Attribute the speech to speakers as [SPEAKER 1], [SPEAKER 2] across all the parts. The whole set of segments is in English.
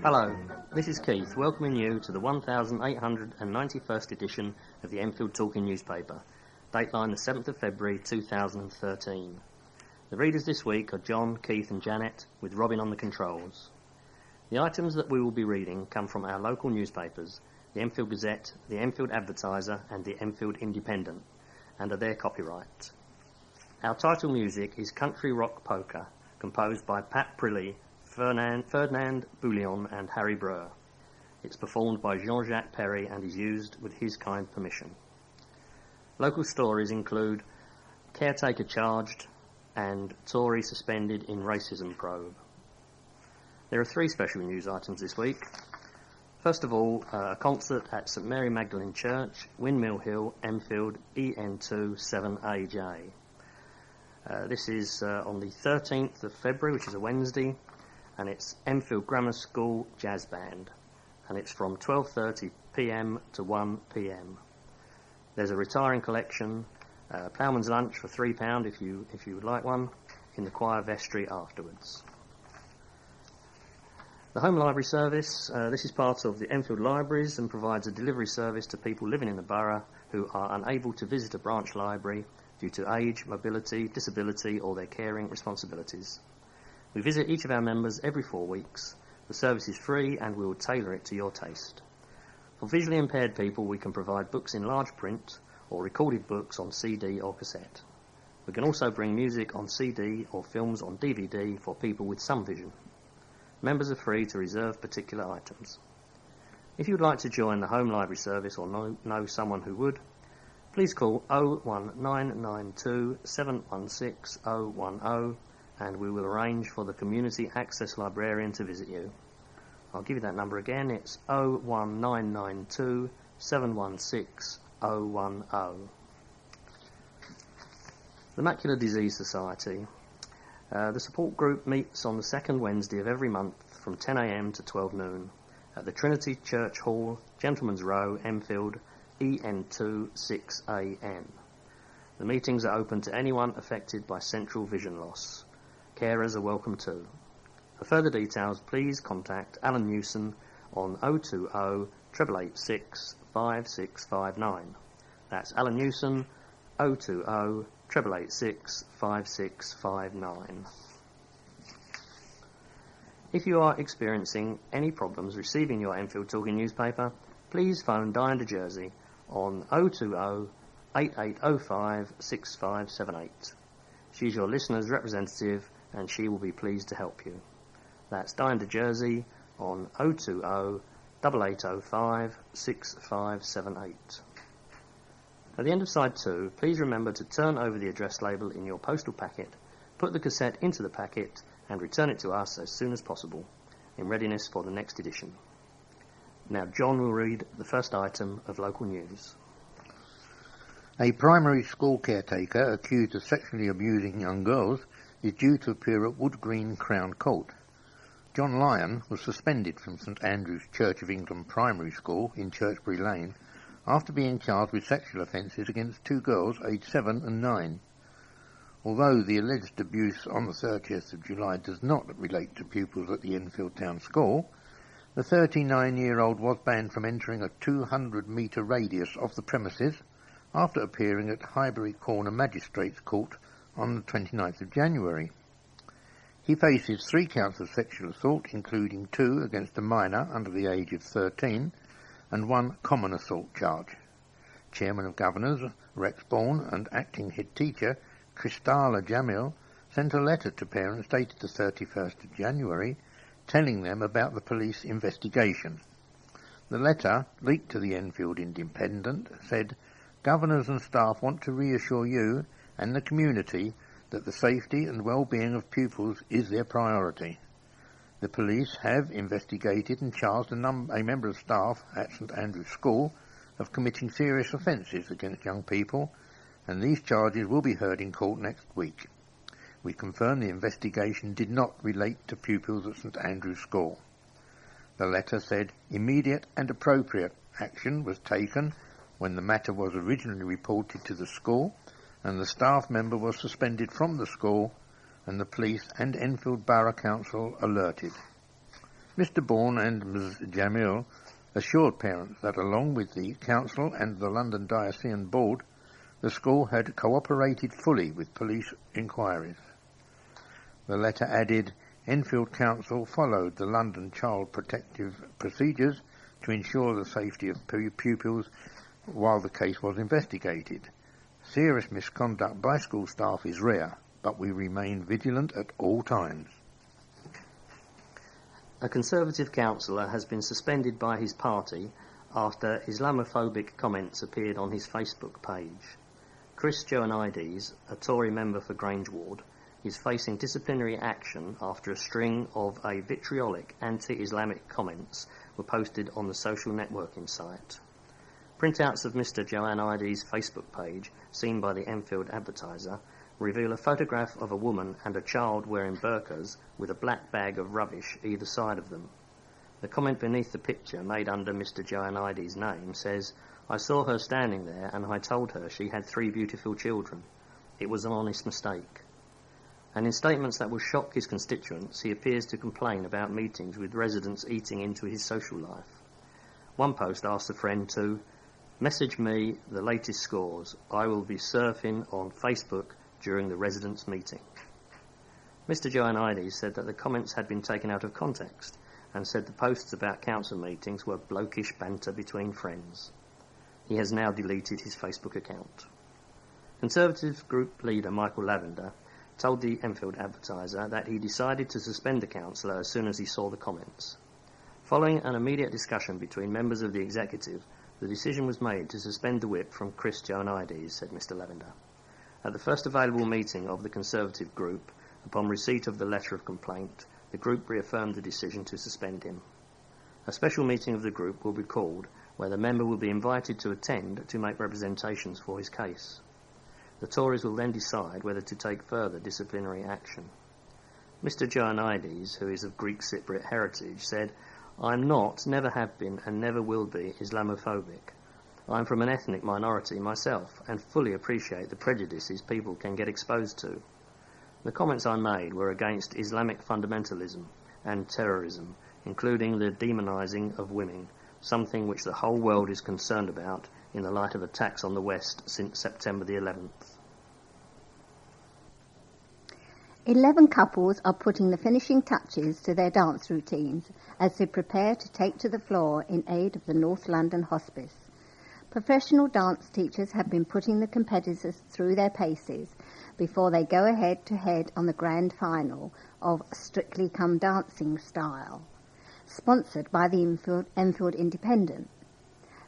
[SPEAKER 1] Hello, this is Keith, welcoming you to the 1891st edition of the Enfield Talking newspaper, Dateline the 7th of February 2013. The readers this week are John, Keith and Janet, with Robin on the controls. The items that we will be reading come from our local newspapers, the Enfield Gazette, the Enfield Advertiser and the Enfield Independent, and are their copyright. Our title music is Country Rock Polka, composed by Pat Prilly, Ferdinand Bouillon and Harry Breur. It's performed by Jean-Jacques Perry and is used with his kind permission. Local stories include Caretaker Charged and Tory Suspended in Racism Probe. There are three special news items this week. First of all, a concert at St Mary Magdalene Church, Windmill Hill, Enfield, EN2 7AJ. This is on the 13th of February, which is a Wednesday, and it's Enfield Grammar School Jazz Band, and it's from 12:30 p.m. to 1 p.m. There's a retiring collection, ploughman's lunch for £3 if you would like one, in the choir vestry afterwards. The Home Library Service, this is part of the Enfield Libraries and provides a delivery service to people living in the borough who are unable to visit a branch library due to age, mobility, disability or their caring responsibilities. We visit each of our members every 4 weeks. The service is free and we will tailor it to your taste. For visually impaired people, we can provide books in large print or recorded books on CD or cassette. We can also bring music on CD or films on DVD for people with some vision. Members are free to reserve particular items. If you would like to join the Home Library Service or know someone who would, please call 01992 716 010 and we will arrange for the Community Access Librarian to visit you. I'll give you that number again. It's 01992 716 010. The Macular Disease Society. The support group meets on the second Wednesday of every month from 10 a.m. to 12 noon at the Trinity Church Hall, Gentleman's Row, Enfield, EN2 6AN. The meetings are open to anyone affected by central vision loss. Carers are welcome too. For further details, please contact Alan Newson on 020 886 5659. That's Alan Newson, 020 886 5659. If you are experiencing any problems receiving your Enfield Talking newspaper, please phone Diane de Jersey on 020 8805 6578. She's your listener's representative and she will be pleased to help you. That's Diane de Jersey on 020 8805 6578. At the end of side 2, please remember to turn over the address label in your postal packet, put the cassette into the packet and return it to us as soon as possible, in readiness for the next edition. Now John will read the first item of local news.
[SPEAKER 2] A primary school caretaker accused of sexually abusing young girls is due to appear at Wood Green Crown Court. John Lyon was suspended from St Andrew's Church of England Primary School in Churchbury Lane after being charged with sexual offences against two girls aged 7 and 9. Although the alleged abuse on the 30th of July does not relate to pupils at the Enfield Town School, the 39-year-old was banned from entering a 200-metre radius of the premises after appearing at Highbury Corner Magistrates Court on the 29th of January. He faces 3 counts of sexual assault, including 2 against a minor under the age of 13 and 1 common assault charge. Chairman of Governors Rex Bourne and acting head teacher Kristala Jamil sent a letter to parents dated the 31st of January telling them about the police investigation. The letter, leaked to the Enfield Independent, said, "Governors and staff want to reassure you and the community that the safety and well-being of pupils is their priority. The police have investigated and charged a member of staff at St Andrew's School of committing serious offences against young people, and these charges will be heard in court next week. We confirm the investigation did not relate to pupils at St Andrew's School." The letter said immediate and appropriate action was taken when the matter was originally reported to the school, and the staff member was suspended from the school, and the police and Enfield Borough Council alerted. Mr. Bourne and Ms. Jamil assured parents that along with the Council and the London Diocesan Board, the school had cooperated fully with police inquiries. The letter added, Enfield Council followed the London Child Protective Procedures to ensure the safety of pupils while the case was investigated. Serious misconduct by school staff is rare, but we remain vigilant at all times.
[SPEAKER 1] A Conservative councillor has been suspended by his party after Islamophobic comments appeared on his Facebook page. Chris Joannides, a Tory member for Grange Ward, is facing disciplinary action after a string of vitriolic anti-Islamic comments were posted on the social networking site. Printouts of Mr. Joannides' Facebook page, seen by the Enfield Advertiser, reveal a photograph of a woman and a child wearing burqas with a black bag of rubbish either side of them. The comment beneath the picture, made under Mr. Joannides' name, says, I saw her standing there and I told her she had 3 beautiful children. It was an honest mistake. And in statements that will shock his constituents, he appears to complain about meetings with residents eating into his social life. One post asks a friend to message me the latest scores. I will be surfing on Facebook during the residents' meeting. Mr. Joannides said that the comments had been taken out of context and said the posts about council meetings were blokish banter between friends. He has now deleted his Facebook account. Conservative group leader Michael Lavender told the Enfield Advertiser that he decided to suspend the councillor as soon as he saw the comments. Following an immediate discussion between members of the executive, the decision was made to suspend the whip from Chris Joannides, said Mr. Lavender. At the first available meeting of the Conservative group, upon receipt of the letter of complaint, the group reaffirmed the decision to suspend him. A special meeting of the group will be called, where the member will be invited to attend to make representations for his case. The Tories will then decide whether to take further disciplinary action. Mr. Joannides, who is of Greek Cypriot heritage, said, I'm not, never have been, and never will be Islamophobic. I'm from an ethnic minority myself, and fully appreciate the prejudices people can get exposed to. The comments I made were against Islamic fundamentalism and terrorism, including the demonising of women, something which the whole world is concerned about in the light of attacks on the West since September the 11th.
[SPEAKER 3] 11 couples are putting the finishing touches to their dance routines as they prepare to take to the floor in aid of the North London Hospice. Professional dance teachers have been putting the competitors through their paces before they go head-to-head on the grand final of Strictly Come Dancing Style, sponsored by the Enfield Independent.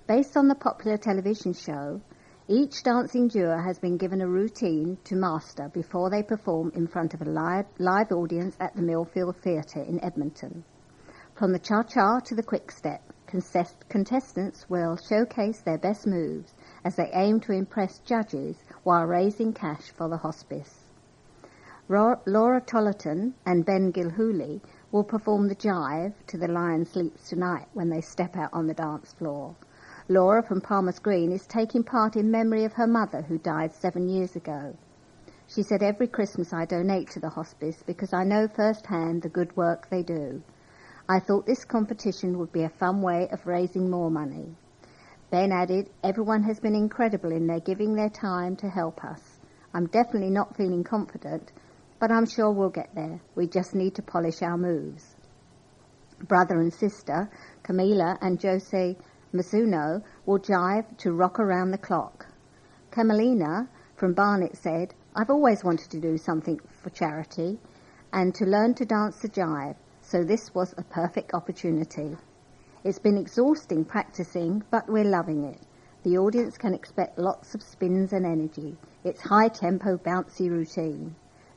[SPEAKER 3] Based on the popular television show, each dancing duo has been given a routine to master before they perform in front of a live audience at the Millfield Theatre in Edmonton. From the cha-cha to the quick step, contestants will showcase their best moves as they aim to impress judges while raising cash for the hospice. Laura Tollerton and Ben Gilhooly will perform the jive to The Lion Sleeps Tonight when they step out on the dance floor. Laura from Palmer's Green is taking part in memory of her mother who died 7 years ago. She said, every Christmas I donate to the hospice because I know firsthand the good work they do. I thought this competition would be a fun way of raising more money. Ben added, everyone has been incredible in their giving their time to help us. I'm definitely not feeling confident, but I'm sure we'll get there. We just need to polish our moves. Brother and sister, Camila and Jose Masuno, will jive to Rock Around the Clock. Camelina from Barnet said, I've always wanted to do something for charity and to learn to dance the jive, so this was a perfect opportunity. It's been exhausting practicing, but we're loving it. The audience can expect lots of spins and energy. It's high-tempo, bouncy routine.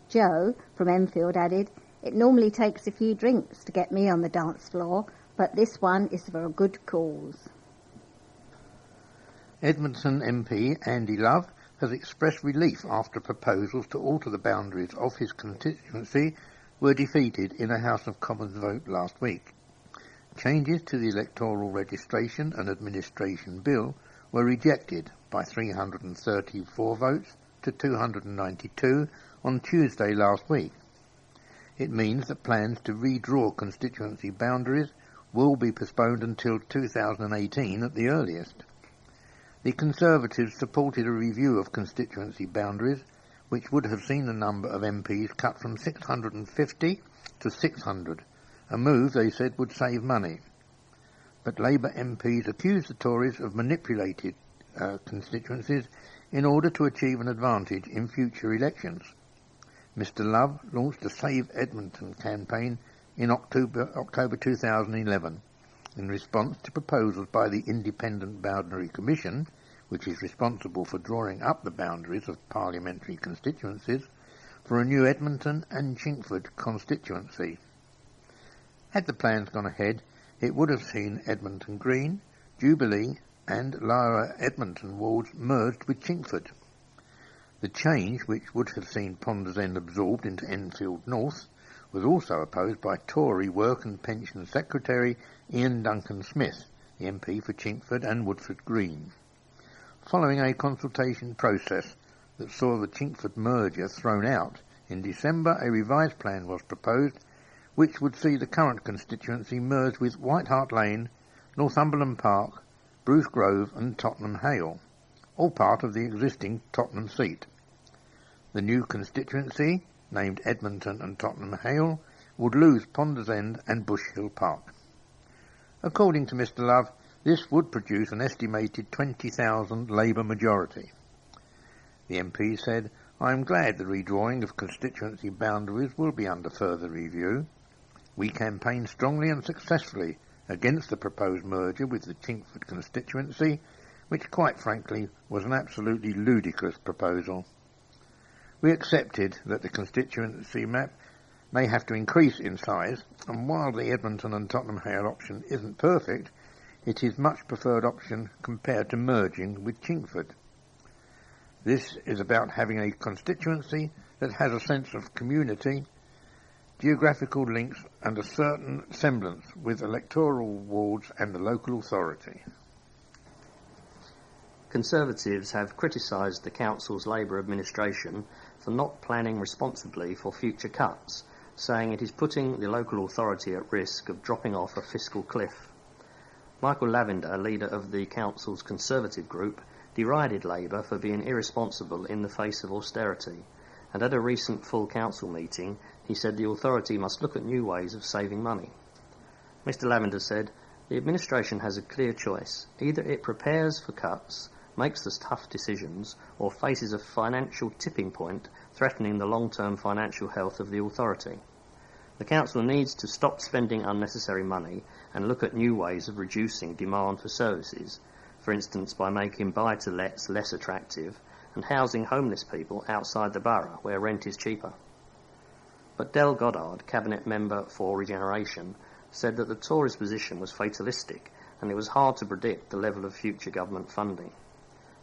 [SPEAKER 3] Joe from Enfield added, it normally takes a few drinks to get me on the dance floor, but this one is for a good cause.
[SPEAKER 2] Edmonton MP Andy Love has expressed relief after proposals to alter the boundaries of his constituency were defeated in a House of Commons vote last week. Changes to the electoral registration and administration bill were rejected by 334 votes to 292 on Tuesday last week. It means that plans to redraw constituency boundaries will be postponed until 2018 at the earliest. The Conservatives supported a review of constituency boundaries, which would have seen the number of MPs cut from 650 to 600, a move they said would save money. But Labour MPs accused the Tories of manipulated constituencies in order to achieve an advantage in future elections. Mr Love launched a Save Edmonton campaign in October 2011 in response to proposals by the Independent Boundary Commission, which is responsible for drawing up the boundaries of parliamentary constituencies, for a new Edmonton and Chingford constituency. Had the plans gone ahead, it would have seen Edmonton Green, Jubilee and Lower Edmonton wards merged with Chingford. The change, which would have seen Ponders End absorbed into Enfield North, was also opposed by Tory Work and Pension Secretary Ian Duncan-Smith, the MP for Chingford and Woodford Green. Following a consultation process that saw the Chingford merger thrown out, in December a revised plan was proposed which would see the current constituency merged with White Hart Lane, Northumberland Park, Bruce Grove and Tottenham Hale, all part of the existing Tottenham seat. The new constituency, named Edmonton and Tottenham Hale, would lose Ponders End and Bush Hill Park. According to Mr Love, this would produce an estimated 20,000 Labour majority. The MP said, "I am glad the redrawing of constituency boundaries will be under further review. We campaigned strongly and successfully against the proposed merger with the Chingford constituency, which quite frankly was an absolutely ludicrous proposal. We accepted that the constituency map may have to increase in size, and while the Edmonton and Tottenham Hale option isn't perfect, it is much preferred option compared to merging with Chingford. This is about having a constituency that has a sense of community, geographical links and a certain semblance with electoral wards and the local authority."
[SPEAKER 1] Conservatives have criticised the Council's Labour administration for not planning responsibly for future cuts, saying it is putting the local authority at risk of dropping off a fiscal cliff. Michael Lavender, leader of the Council's Conservative group, derided Labour for being irresponsible in the face of austerity, and at a recent full council meeting he said the authority must look at new ways of saving money. Mr Lavender said, "The administration has a clear choice. Either it prepares for cuts, makes the tough decisions, or faces a financial tipping point threatening the long-term financial health of the authority. The Council needs to stop spending unnecessary money and look at new ways of reducing demand for services, for instance by making buy-to-lets less attractive and housing homeless people outside the borough where rent is cheaper." But Del Goddard, Cabinet Member for Regeneration, said that the Tories' position was fatalistic and it was hard to predict the level of future government funding.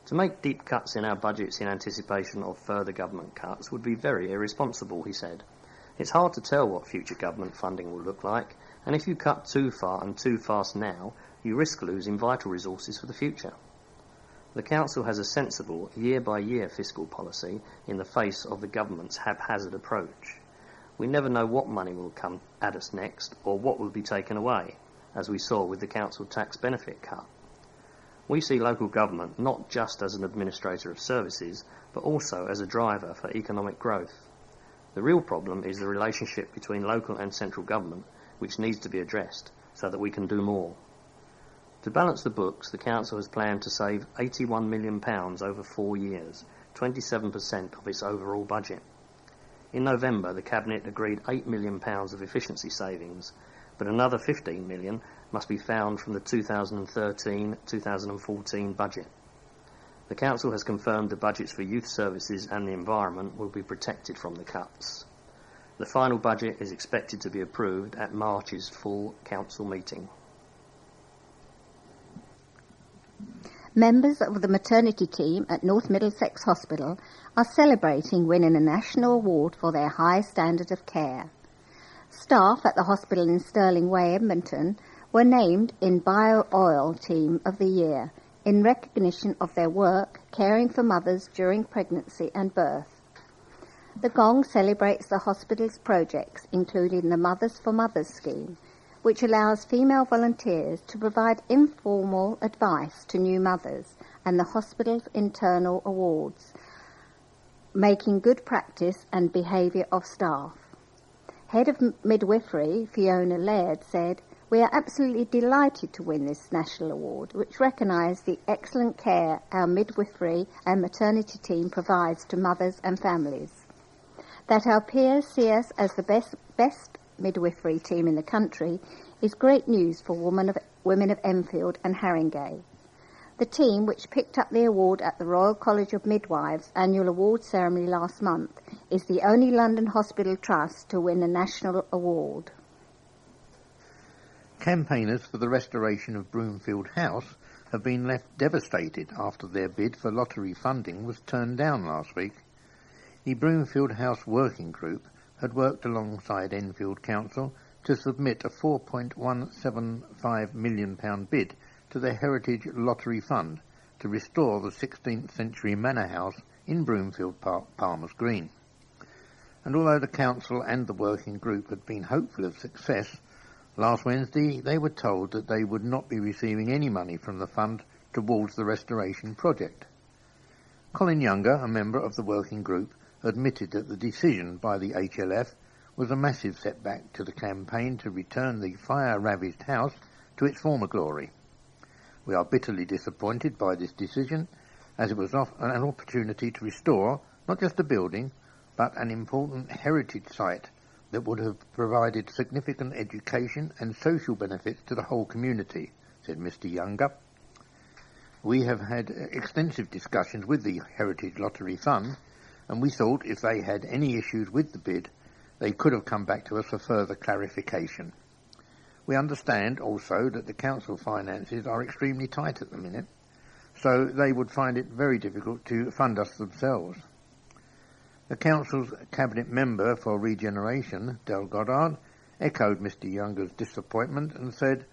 [SPEAKER 1] To make deep cuts in our budgets in anticipation of further government cuts would be very irresponsible, he said. It's hard to tell what future government funding will look like, and if you cut too far and too fast now, you risk losing vital resources for the future. The Council has a sensible, year-by-year fiscal policy in the face of the government's haphazard approach. We never know what money will come at us next or what will be taken away, as we saw with the council tax benefit cut. We see local government not just as an administrator of services, but also as a driver for economic growth. The real problem is the relationship between local and central government, which needs to be addressed so that we can do more. To balance the books, the Council has planned to save £81 million over 4 years, 27% of its overall budget. In November, the Cabinet agreed £8 million of efficiency savings, but another £15 million must be found from the 2013-2014 budget. The Council has confirmed the budgets for youth services and the environment will be protected from the cuts. The final budget is expected to be approved at March's full Council meeting.
[SPEAKER 3] Members of the maternity team at North Middlesex Hospital are celebrating winning a national award for their high standard of care. Staff at the hospital in Stirling Way, Edmonton, were named in Bio-Oil Team of the Year in recognition of their work caring for mothers during pregnancy and birth. The Gong celebrates the hospital's projects, including the Mothers for Mothers scheme, which allows female volunteers to provide informal advice to new mothers, and the hospital's internal awards, making good practice and behaviour of staff. Head of Midwifery, Fiona Laird, said, "We are absolutely delighted to win this national award, which recognises the excellent care our midwifery and maternity team provides to mothers and families. That our peers see us as the best midwifery team in the country is great news for women of Enfield and Haringey." The team, which picked up the award at the Royal College of Midwives' annual award ceremony last month, is the only London hospital trust to win a national award.
[SPEAKER 2] Campaigners for the restoration of Broomfield House have been left devastated after their bid for lottery funding was turned down last week. The Broomfield House Working Group had worked alongside Enfield Council to submit a £4.175 million bid to the Heritage Lottery Fund to restore the 16th century manor house in Broomfield Park, Palmer's Green. And although the council and the working group had been hopeful of success, last Wednesday they were told that they would not be receiving any money from the fund towards the restoration project. Colin Younger, a member of the working group, admitted that the decision by the HLF was a massive setback to the campaign to return the fire-ravaged house to its former glory. "We are bitterly disappointed by this decision, as it was an opportunity to restore not just a building, but an important heritage site that would have provided significant education and social benefits to the whole community," said Mr. Younger. "We have had extensive discussions with the Heritage Lottery Fund, and we thought if they had any issues with the bid, they could have come back to us for further clarification. We understand also that the council finances are extremely tight at the minute, so they would find it very difficult to fund us themselves." The council's cabinet member for regeneration, Del Goddard, echoed Mr. Younger's disappointment and said,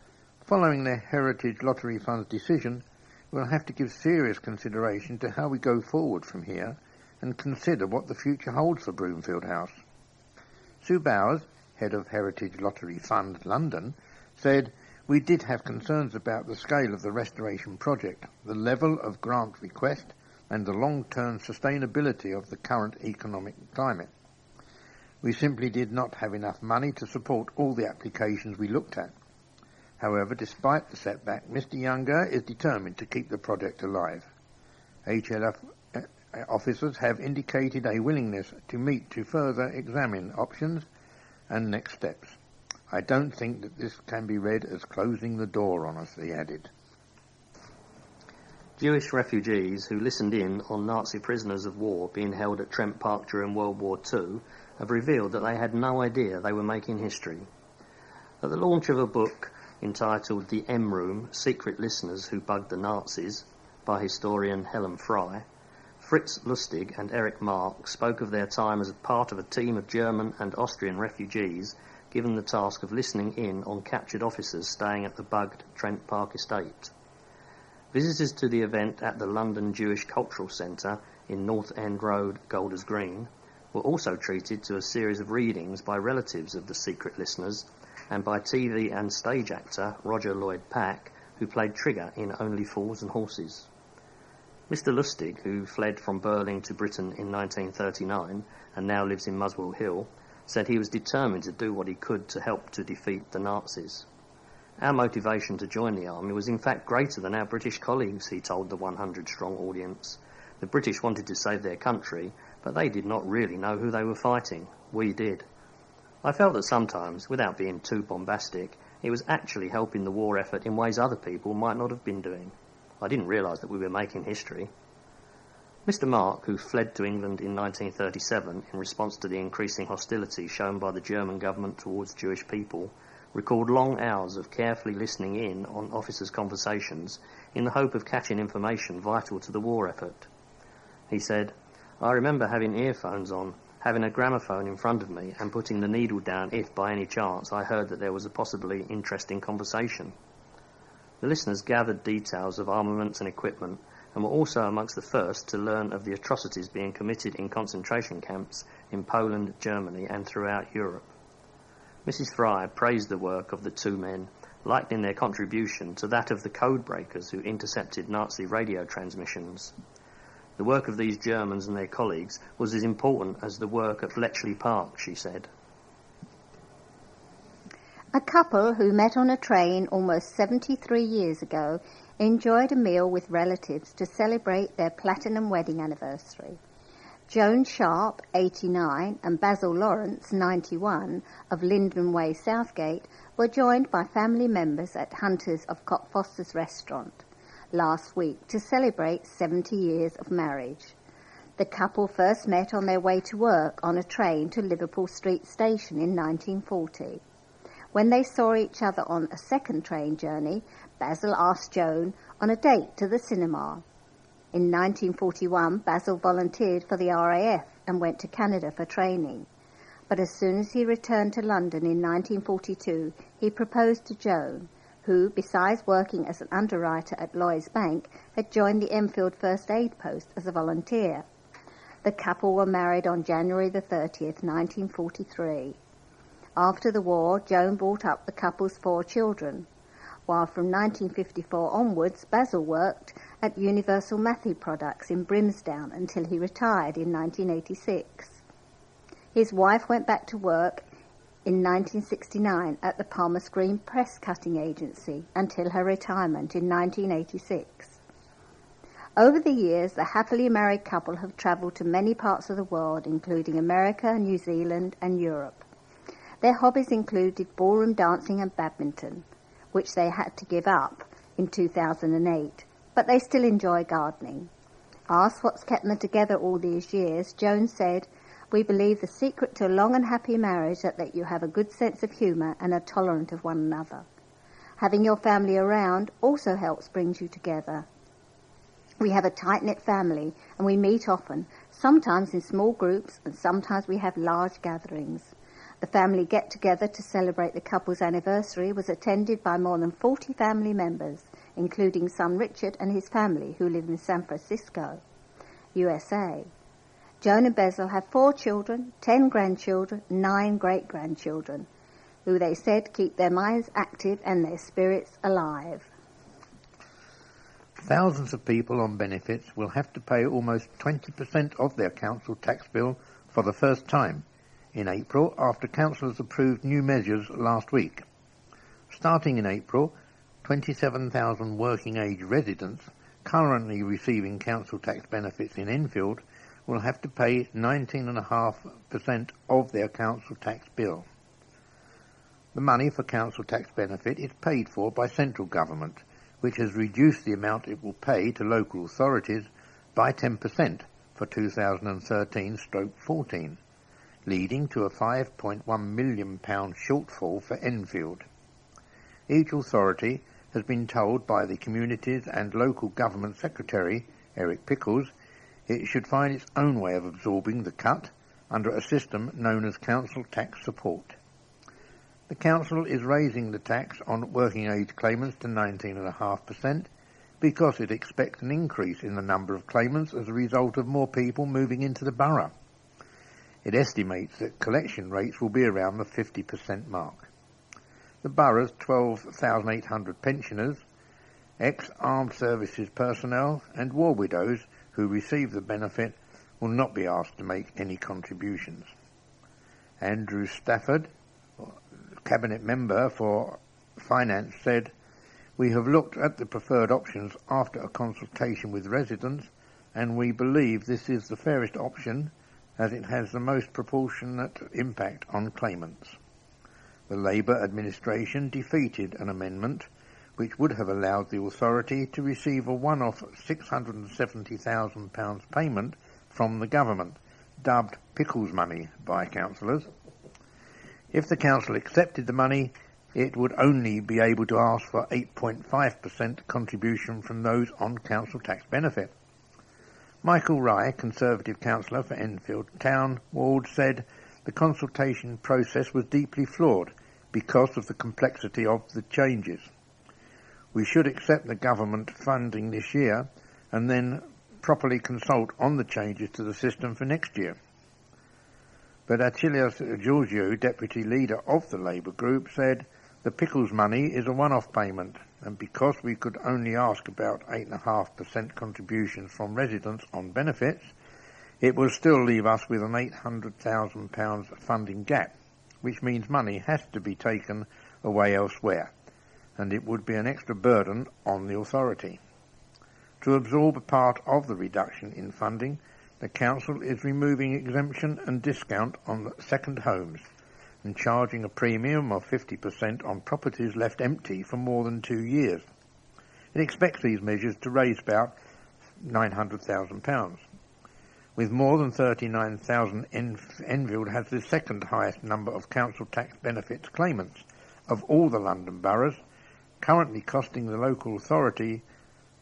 [SPEAKER 2] "Following the Heritage Lottery Fund's decision, we'll have to give serious consideration to how we go forward from here and consider what the future holds for Broomfield House." Sue Bowers, head of Heritage Lottery Fund London, said, "We did have concerns about the scale of the restoration project, the level of grant request, and the long-term sustainability of the current economic climate. We simply did not have enough money to support all the applications we looked at. However, despite the setback, Mr. Younger is determined to keep the project alive. HLF officers have indicated a willingness to meet to further examine options and next steps. I don't think that this can be read as closing the door on us," he added.
[SPEAKER 1] Jewish refugees who listened in on Nazi prisoners of war being held at Trent Park during World War II have revealed that they had no idea they were making history. At the launch of a book entitled The M Room, Secret Listeners Who Bugged the Nazis, by historian Helen Fry, Fritz Lustig and Eric Mark spoke of their time as a part of a team of German and Austrian refugees given the task of listening in on captured officers staying at the bugged Trent Park estate. Visitors to the event at the London Jewish Cultural Centre in North End Road, Golders Green, were also treated to a series of readings by relatives of the secret listeners and by TV and stage actor Roger Lloyd Pack, who played Trigger in Only Fools and Horses. Mr. Lustig, who fled from Berlin to Britain in 1939 and now lives in Muswell Hill, said he was determined to do what he could to help to defeat the Nazis. "Our motivation to join the army was in fact greater than our British colleagues," he told the 100-strong audience. "The British wanted to save their country, but they did not really know who they were fighting. We did. I felt that sometimes, without being too bombastic, it was actually helping the war effort in ways other people might not have been doing. I didn't realise that we were making history." Mr. Mark, who fled to England in 1937 in response to the increasing hostility shown by the German government towards Jewish people, recalled long hours of carefully listening in on officers' conversations in the hope of catching information vital to the war effort. He said, "I remember having earphones on, having a gramophone in front of me and putting the needle down if by any chance I heard that there was a possibly interesting conversation." The listeners gathered details of armaments and equipment and were also amongst the first to learn of the atrocities being committed in concentration camps in Poland, Germany and throughout Europe. Mrs. Fry praised the work of the two men, likening their contribution to that of the code breakers who intercepted Nazi radio transmissions. The work of these Germans and their colleagues was as important as the work at Bletchley Park, she said.
[SPEAKER 3] A couple who met on a train almost 73 years ago enjoyed a meal with relatives to celebrate their platinum wedding anniversary. Joan Sharp, 89, and Basil Lawrence, 91, of Linden Way, Southgate, were joined by family members at Hunters of Cockfosters restaurant last week to celebrate 70 years of marriage. The couple first met on their way to work on a train to Liverpool Street Station in 1940. When they saw each other on a second train journey, Basil asked Joan on a date to the cinema. In 1941, Basil volunteered for the RAF and went to Canada for training. But as soon as he returned to London in 1942, he proposed to Joan, who, besides working as an underwriter at Lloyds Bank, had joined the Enfield First Aid Post as a volunteer. The couple were married on January the 30th, 1943. After the war, Joan brought up the couple's 4 children, while from 1954 onwards, Basil worked at Universal Matthew Products in Brimsdown until he retired in 1986. His wife went back to work in 1969 at the Palmer's Green Press Cutting Agency until her retirement in 1986. Over the years, the happily married couple have travelled to many parts of the world, including America, New Zealand and Europe. Their hobbies included ballroom dancing and badminton, which they had to give up in 2008, but they still enjoy gardening. Asked what's kept them together all these years, Joan said, "We believe the secret to a long and happy marriage is that you have a good sense of humour and are tolerant of one another. Having your family around also helps bring you together. We have a tight-knit family and we meet often, sometimes in small groups and sometimes we have large gatherings. The family get-together to celebrate the couple's anniversary was attended by more than 40 family members, including son Richard and his family who live in San Francisco, USA. Joan and Basil have 4 children, 10 grandchildren, 9 great-grandchildren, who they said keep their minds active and their spirits alive."
[SPEAKER 2] Thousands of people on benefits will have to pay almost 20% of their council tax bill for the first time in April after councillors approved new measures last week. Starting in April, 27,000 working-age residents currently receiving council tax benefits in Enfield will have to pay 19.5% of their council tax bill. The money for council tax benefit is paid for by central government, which has reduced the amount it will pay to local authorities by 10% for 2013/14, leading to a £5.1 million shortfall for Enfield. Each authority has been told by the Communities and Local Government Secretary, Eric Pickles, it should find its own way of absorbing the cut under a system known as council tax support. The council is raising the tax on working age claimants to 19.5% because it expects an increase in the number of claimants as a result of more people moving into the borough. It estimates that collection rates will be around the 50% mark. The borough's 12,800 pensioners, ex-armed services personnel and war widows who receive the benefit will not be asked to make any contributions. Andrew Stafford, Cabinet Member for Finance, said, "We have looked at the preferred options after a consultation with residents and we believe this is the fairest option as it has the most proportionate impact on claimants." The Labour administration defeated an amendment which would have allowed the authority to receive a one-off £670,000 payment from the government, dubbed Pickles money by councillors. If the council accepted the money, it would only be able to ask for 8.5% contribution from those on council tax benefit. Michael Rye, Conservative councillor for Enfield Town Ward, said the consultation process was deeply flawed because of the complexity of the changes. We should accept the government funding this year, and then properly consult on the changes to the system for next year. But Achilles Georgiou, deputy leader of the Labour group, said the Pickles money is a one-off payment, and because we could only ask about 8.5% contributions from residents on benefits, it will still leave us with an £800,000 funding gap, which means money has to be taken away elsewhere, and it would be an extra burden on the authority. To absorb a part of the reduction in funding, the Council is removing exemption and discount on second homes and charging a premium of 50% on properties left empty for more than 2 years. It expects these measures to raise about £900,000. With more than 39,000, Enfield has the second highest number of council tax benefits claimants of all the London boroughs, currently costing the local authority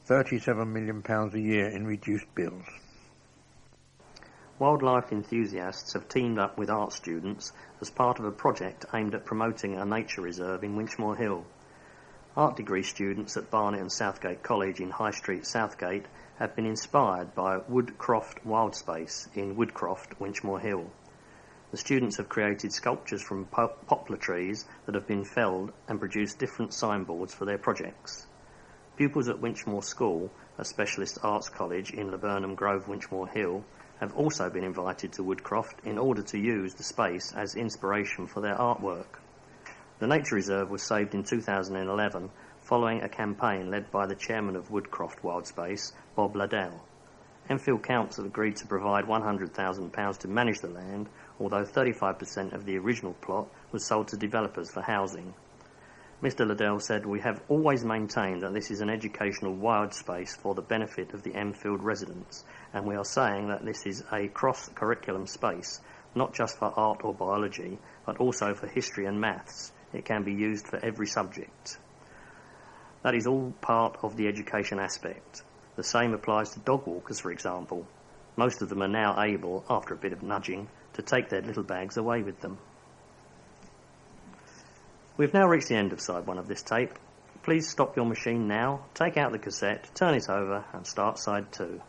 [SPEAKER 2] £37 million a year in reduced bills.
[SPEAKER 1] Wildlife enthusiasts have teamed up with art students as part of a project aimed at promoting a nature reserve in Winchmore Hill. Art degree students at Barnet and Southgate College in High Street, Southgate, have been inspired by Woodcroft Wild Space in Woodcroft, Winchmore Hill. The students have created sculptures from poplar trees that have been felled and produced different signboards for their projects. Pupils at Winchmore School, a specialist arts college in Laburnum Grove, Winchmore Hill, have also been invited to Woodcroft in order to use the space as inspiration for their artwork. The nature reserve was saved in 2011 following a campaign led by the chairman of Woodcroft Wild Space, Bob Liddell. Enfield Council agreed to provide £100,000 to manage the land, although 35% of the original plot was sold to developers for housing. Mr. Liddell said, "We have always maintained that this is an educational wild space for the benefit of the Enfield residents, and we are saying that this is a cross-curriculum space, not just for art or biology, but also for history and maths. It can be used for every subject." That is all part of the education aspect. The same applies to dog walkers, for example. Most of them are now able, after a bit of nudging, to take their little bags away with them. We've now reached the end of side 1 of this tape. Please stop your machine now, take out the cassette, turn it over and start side 2.